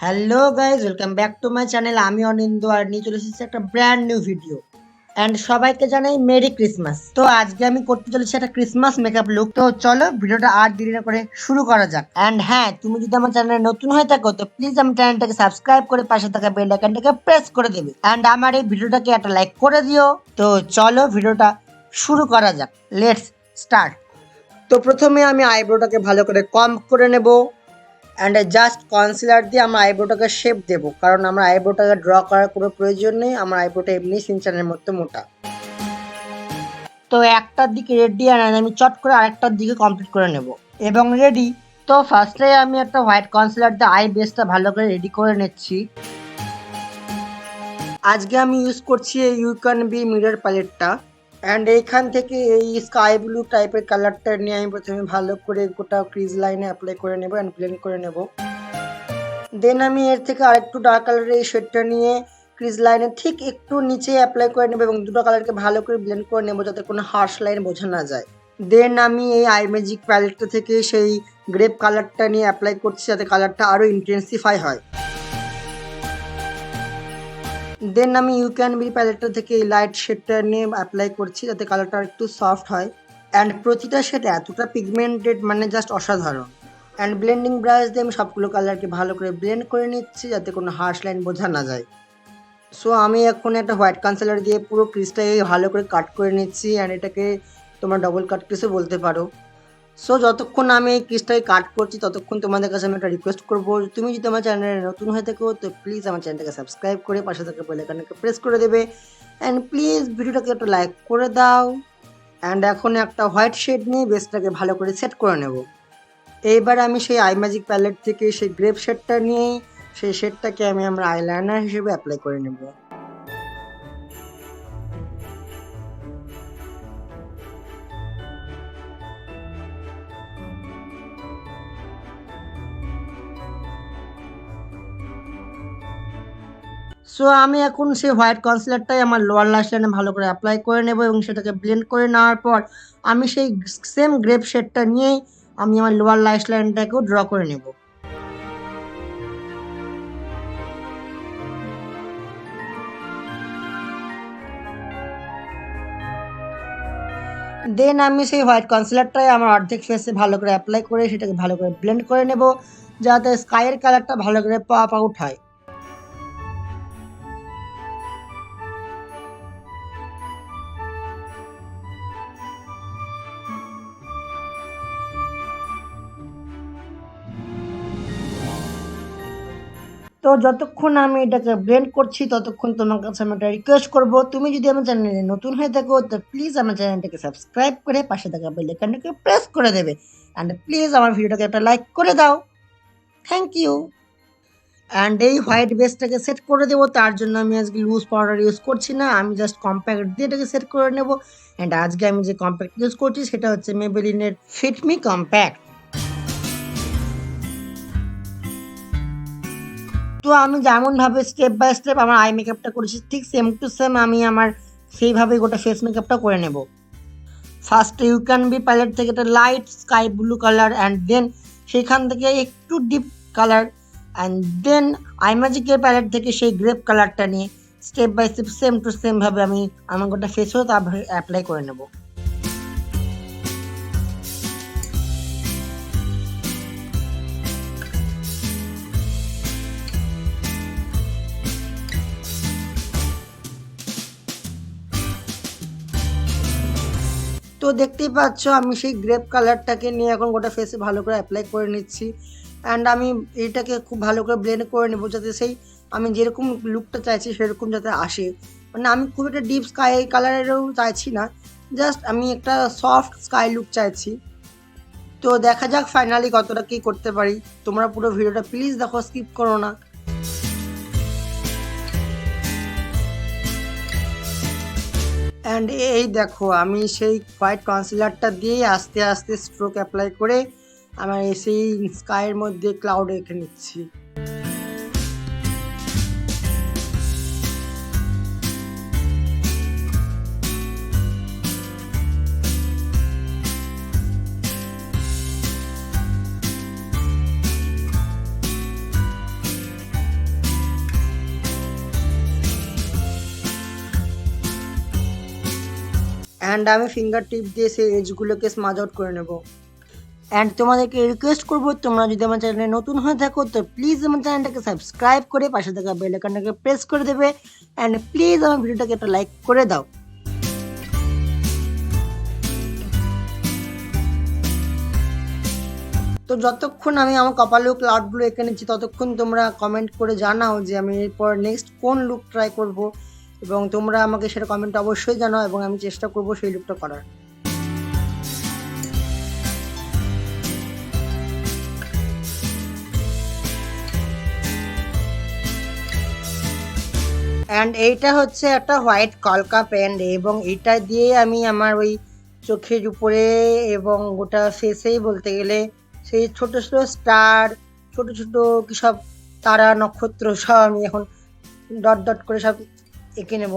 Hello guys, welcome back to my channel. আমি অনিন্দ আর নিয়ে চলে এসেছি একটা ব্র্যান্ড নিউ ভিডিও। অ্যান্ড সবাইকে জানাই মেরি ক্রিসমাস। তো আজকে আমি করতে চলেছি একটা ক্রিসমাস মেকআপ লুক। তো চলো ভিডিওটা আর দেরি না করে শুরু করা যাক। অ্যান্ড হ্যাঁ, তুমি যদি আমার চ্যানেলে নতুন হয়ে থাকো তো প্লিজ আমার চ্যানেলটাকে সাবস্ক্রাইব করে পাশে থাকা বেল আইকনটাকে প্রেস করে দেবে। অ্যান্ড আমার এই ভিডিওটাকে একটা লাইক করে দিও। তো চলো ভিডিওটা শুরু করা যাক। Let's start. তো প্রথমে আমি আইব্রোটাকে ভালো করে কম করে নেব। অ্যান্ড জাস্ট কনসিলার দিয়ে আমরা আইব্রোটাকে শেপ দেবো, কারণ আমরা আইব্রোটাকে ড্র করার কোনো প্রয়োজন নেই। আমার আইব্রোটা এমনি সিনচানের মধ্যে মোটা। তো একটার দিকে রেডি, আর আমি চট করে আরেকটার দিকে কমপ্লিট করে নেব এবং রেডি। তো ফার্স্টে আমি একটা হোয়াইট কনসিলার দিয়ে আই বেসটা ভালো করে রেডি করে নিচ্ছি। আজকে আমি ইউজ করছি এই ইউকানবি মিরর প্যালেটটা। অ্যান্ড এইখান থেকে এই স্কাই ব্লু টাইপের কালারটা নিয়ে আমি প্রথমে ভালো করে গোটা ক্রিজ লাইনে অ্যাপ্লাই করে নেব অ্যান্ড ব্লেন্ড করে নেব। দেন আমি এর থেকে আরেকটু ডার্ক কালারের এই শেডটা নিয়ে ক্রিজ লাইনের ঠিক একটু নিচে অ্যাপ্লাই করে নেব এবং দুটো কালারকে ভালো করে ব্লেন্ড করে নেব যাতে কোনো হার্শ লাইন বোঝা না যায়। দেন আমি এই আইম্যাজিক প্যালেটটা থেকে সেই গ্রেপ কালারটা নিয়ে অ্যাপ্লাই করছি যাতে কালারটা আরও ইন্টেন্সিফাই হয়। দেন আমি ইউক্যানবি প্যালেটটা থেকে এই লাইট শেডটা নিয়ে অ্যাপ্লাই করছি যাতে কালারটা একটু সফট হয়। অ্যান্ড প্রতিটা শেড এতটা পিগমেন্টেড, মানে জাস্ট অসাধারণ। অ্যান্ড ব্লেন্ডিং ব্রাশ দিয়ে আমি সবগুলো কালারকে ভালো করে ব্লেন্ড করে নিচ্ছি যাতে কোনো হার্শ লাইন বোঝা না যায়। সো আমি এখন একটা হোয়াইট কনসিলার দিয়ে পুরো ক্রিজটাকে ভালো করে কাট করে নিচ্ছি, অ্যান্ড এটাকে তোমরা ডবল কাট ক্রিজও বলতে পারো। সো যতক্ষণ আমি এই ক্রিজটাকে কাট করছি ততক্ষণ তোমাদের কাছে আমি একটা রিকোয়েস্ট করবো, তুমি যদি আমার চ্যানেলে নতুন হয়ে থাকো তো প্লিজ আমার চ্যানেলটাকে সাবস্ক্রাইব করে পাশে থাকা বেল আইকনটাকে প্রেস করে দেবে। অ্যান্ড প্লিজ ভিডিওটাকে একটা লাইক করে দাও। অ্যান্ড এখন একটা হোয়াইট শেড নিয়ে বেসটাকে ভালো করে সেট করে নেব। এইবার আমি সেই আইম্যাজিক প্যালেট থেকে সেই গ্রেপ শেডটা নিয়েই সেই শেডটাকে আমি আমার আইলাইনার হিসেবে অ্যাপ্লাই করে নেব। সো আমি এখন সেই হোয়াইট কনসিলারটাই আমার লোয়ার ল্যাশ লাইনে ভালো করে অ্যাপ্লাই করে নেব এবং সেটাকে ব্লেন্ড করে নেওয়ার পর আমি সেই সেম গ্রেপ শেডটা নিয়েই আমি আমার লোয়ার ল্যাশ লাইনটাকেও ড্র করে নেব। দেন আমি সেই হোয়াইট কনসিলারটাই আমার অর্ধেক ফেসে ভালো করে অ্যাপ্লাই করে সেটাকে ভালো করে ব্লেন্ড করে নেব যাতে স্কাইয়ের কালারটা ভালো করে পপ আউট হয়। তো যতক্ষণ আমি এটাকে ব্লেন্ড করছি ততক্ষণ তোমার কাছে আমি একটা রিকোয়েস্ট করবো, তুমি যদি আমার চ্যানেলে নতুন হয়ে থাকো তো প্লিজ আমার চ্যানেলটাকে সাবস্ক্রাইব করে পাশে থাকা বেল আইকনটাকে প্রেস করে দেবে। অ্যান্ড প্লিজ আমার ভিডিওটাকে একটা লাইক করে দাও। Thank you. অ্যান্ড এই হোয়াইট বেসটাকে সেট করে দেবো, তার জন্য আমি আজকে লুজ পাউডার ইউজ করছি না, আমি জাস্ট কম্প্যাক্ট দিয়ে এটাকে সেট করে নেবো। অ্যান্ড আজকে আমি যে কম্প্যাক্ট ইউজ করছি সেটা হচ্ছে মেবেলিনের ফিট মি কম্প্যাক্ট। তো আমি যেমনভাবে স্টেপ বাই স্টেপ আমার আই মেকআপটা করেছি ঠিক সেম টু সেম আমি আমার সেইভাবেই গোটা ফেস মেকআপটা করে নেব। ফার্স্টে ইউক্যানবি প্যালেট থেকে একটা light sky blue colour, and then সেইখান থেকে একটু ডিপ কালার, অ্যান্ড দেন আইম্যাজিকের প্যালেট থেকে সেই গ্রেপ কালারটা নিয়ে step by step same to সেমভাবে আমি আমার গোটা ফেসেও তা অ্যাপ্লাই করে নেব। তো দেখতেই পাচ্ছ আমি সেই গ্রেপ কালারটাকে নিয়ে এখন গোটা ফেসে ভালো করে অ্যাপ্লাই করে নিচ্ছি। অ্যান্ড আমি এইটাকে খুব ভালো করে ব্লেন্ড করে নেবো যাতে সেই আমি যেরকম লুকটা চাইছি সেরকম যাতে আসে। মানে আমি খুব একটা ডিপ স্কাই কালারেরও চাইছি না, জাস্ট আমি একটা সফট স্কাই লুক চাইছি। তো দেখা যাক ফাইনালি কতটা কী করতে পারি। তোমরা পুরো ভিডিওটা প্লিজ দেখো, স্কিপ করো না। অ্যান্ড এই দেখো আমি সেই হোয়াইট কনসিলারটা দিয়েই আস্তে আস্তে স্ট্রোক অ্যাপ্লাই করে আমার সেই স্কাইয়ের মধ্যে ক্লাউড এঁকে নিচ্ছি। অ্যান্ড আমি ফিঙ্গার টিপ দিয়ে সেই এজগুলোকে স্মাজ আউট করে নেব। অ্যান্ড তোমাদেরকে রিকোয়েস্ট করবো, তোমরা যদি আমার চ্যানেলে নতুন হয়ে থাকো তো প্লিজ আমার চ্যানেলটাকে সাবস্ক্রাইব করে পাশে থাকা বেল আইকনটাকে প্রেস করে দেবে। অ্যান্ড প্লিজ আমার ভিডিওটাকে একটা লাইক করে দাও। তো যতক্ষণ আমি আমার কপালেও ক্লাউডগুলো এঁকে নিচ্ছি ততক্ষণ তোমরা কমেন্ট করে জানাও যে আমি এরপর নেক্সট কোন লুক ট্রাই করব, এবং তোমরা আমাকে সেটা কমেন্টে অবশ্যই জানাও এবং আমি চেষ্টা করব সেই লুকটা করার। অ্যান্ড এইটা হচ্ছে একটা হোয়াইট কলকা পেন, এবং এইটা দিয়ে আমি আমার ওই চোখের উপরে এবং গোটা ফেসেই বলতে গেলে সেই ছোট ছোট স্টার, ছোট ছোট কি সব তারা নক্ষত্র সব আমি এখন ডট ডট করে সব এঁকে নেব।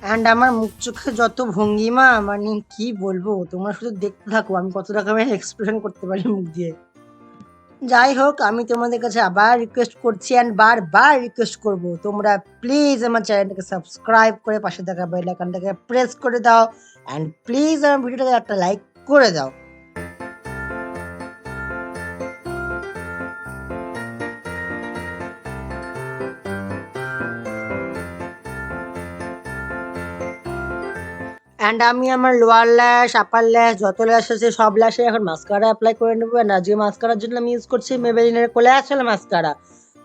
অ্যান্ড আমার মুখ চোখে যত ভঙ্গিমা, মানে কি বলবো, তোমরা শুধু দেখতে থাকো আমি কত রকমের এক্সপ্রেশন করতে পারি মুখ দিয়ে। যাই হোক, আমি তোমাদের কাছে আবার রিকোয়েস্ট করছি অ্যান্ড বারবার রিকোয়েস্ট করবো, তোমরা প্লিজ আমার চ্যানেলটাকে সাবস্ক্রাইব করে পাশে থাকা বেল আইকনটাকে প্রেস করে দাও। অ্যান্ড প্লিজ আমার ভিডিওটাকে একটা লাইক করে দাও। অ্যান্ড আমি আমার লোয়ার ল্যাশ, আপার ল্যাশ, যত ল্যাশ আছে সব ল্যাশে এখন মাস্কারা অ্যাপ্লাই করে নেবো। অ্যান্ড আজকে মাস্কারার জন্য আমি ইউজ করছি মেবেলিনের কোলাসেল মাস্কারা।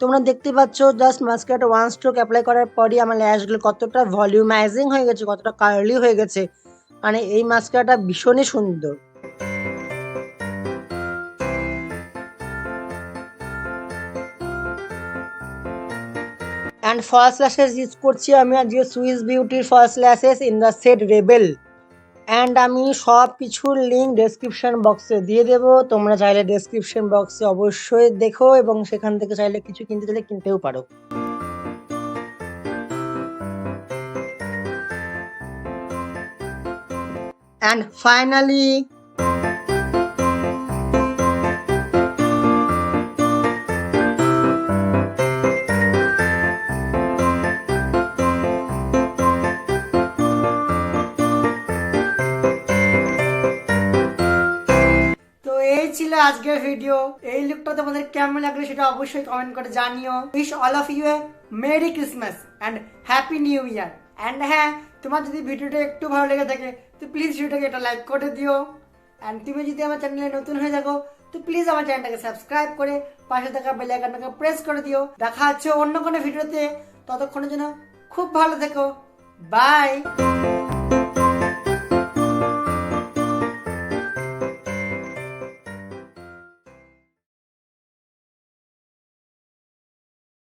তোমরা দেখতে পাচ্ছ জাস্ট মাস্কারাটা ওয়ান স্ট্রোক অ্যাপ্লাই করার পরই আমার ল্যাশগুলো কতটা ভলিউমাইজিং হয়ে গেছে, কতটা কার্লি হয়ে গেছে। মানে এই মাস্কারাটা ভীষণই সুন্দর। অ্যান্ড ফলস ল্যাশেস ইউজ করছি আমি আজকে সুইস বিউটির false lashes in the shade rebel. And আমি সব কিছুর লিঙ্ক ডেসক্রিপশন বক্সে দিয়ে দেবো, তোমরা চাইলে ডেসক্রিপশন বক্সে অবশ্যই দেখো এবং সেখান থেকে চাইলে কিছু কিনতে চাইলে কিনতেও পারো। অ্যান্ড ফাইনালি ছিল আজকের ভিডিও। এই লুকটা তোমাদের কেমন লাগলো সেটা অবশ্যই কমেন্ট করে জানিও। Wish all of you a merry Christmas and happy new year. And হ্যাঁ, তোমার যদি ভিডিওটা একটু ভালো লেগে থাকে তো প্লিজ ভিডিওটাকে একটা লাইক করে দিও। অ্যান্ড তুমি যদি আমার চ্যানেলে নতুন হয়ে থাকো তো প্লিজ আমার চ্যানেলটাকে সাবস্ক্রাইব করে পাশে থাকা বেল আইকনটাকে প্রেস করে দিও। দেখা হচ্ছে অন্য কোনো ভিডিওতে, ততক্ষণের জন্য খুব ভালো থেকো। বাই।